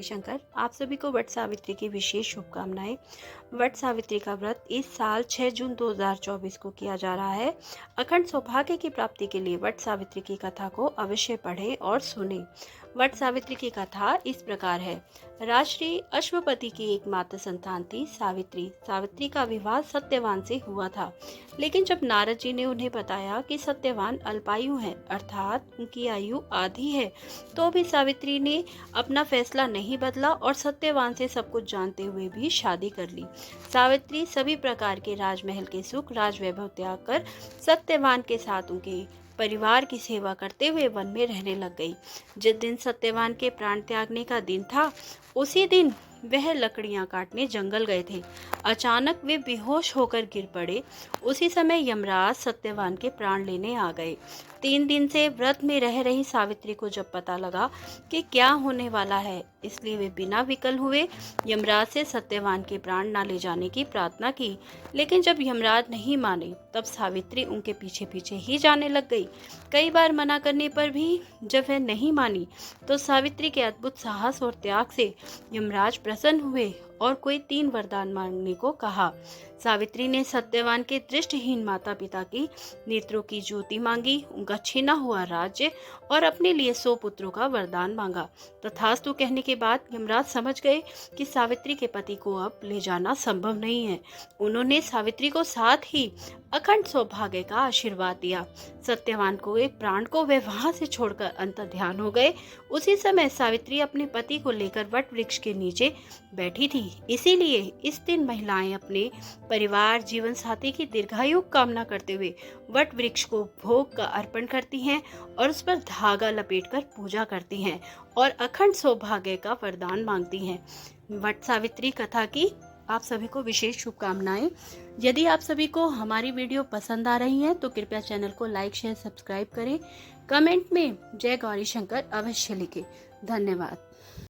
शंकर, आप सभी को वट सावित्री की विशेष शुभकामनाएं। वट सावित्री का व्रत इस साल 6 जून 2024 को किया जा रहा है। अखंड सौभाग्य की प्राप्ति के लिए वट सावित्री की कथा को अवश्य पढ़ें और सुनें। वट सावित्री की कथा इस प्रकार है। राजश्री अश्वपति की एकमात्र संतान थी सावित्री। सावित्री का विवाह सत्यवान से हुआ था, लेकिन जब नारद जी ने उन्हें बताया कि सत्यवान अल्पायु है, अर्थात उनकी आयु आधी है, तो भी सावित्री ने अपना फैसला नहीं बदला और सत्यवान से सब कुछ जानते हुए भी शादी कर ली। सावित्री सभी प्रकार के राजमहल के सुख, राजवैभव त्याग कर सत्यवान के साथ उनके परिवार की सेवा करते हुए वन में रहने लग गई। जिस दिन सत्यवान के प्राण त्यागने का दिन था, उसी दिन वह लकड़ियां काटने जंगल गए थे। अचानक वे बेहोश होकर गिर पड़े। उसी समय यमराज सत्यवान के प्राण लेने आ गए। 3 दिन से व्रत में रह रही सावित्री को जब पता लगा कि क्या होने वाला है, इसलिए वे बिना विकल हुए यमराज से सत्यवान के प्राण न ले जाने की प्रार्थना की। लेकिन जब यमराज नहीं माने, तब सावित्री उनके पीछे पीछे ही जाने लग गई। कई बार मना करने पर भी जब वह नहीं मानी, तो सावित्री के अद्भुत साहस और त्याग से यमराज प्रसन्न हुए और कोई 3 वरदान मांगने को कहा। सावित्री ने सत्यवान के दृष्टिहीन माता पिता की नेत्रों की ज्योति मांगी, उनका छीना हुआ राज्य और अपने लिए 100 पुत्रों का वरदान मांगा। तथास्तु कहने के बाद यमराज समझ गए कि सावित्री के पति को अब ले जाना संभव नहीं है। उन्होंने सावित्री को साथ ही अखंड सौभाग्य का आशीर्वाद दिया। सत्यवान को एक प्राण को वे वहां से छोड़कर अंतर्ध्यान हो गए। उसी समय सावित्री अपने पति को लेकर वट वृक्ष के नीचे बैठी थी। इसीलिए इस दिन महिलाएं अपने परिवार, जीवन साथी की दीर्घायु कामना करते हुए वट वृक्ष को भोग का अर्पण करती हैं और उस पर धागा लपेटकर पूजा करती हैं और अखंड सौभाग्य का वरदान मांगती हैं। वट सावित्री कथा की आप सभी को विशेष शुभकामनाएं। यदि आप सभी को हमारी वीडियो पसंद आ रही है तो कृपया चैनल को लाइक, शेयर, सब्सक्राइब करें। कमेंट में जय गौरी शंकर अवश्य लिखें। धन्यवाद।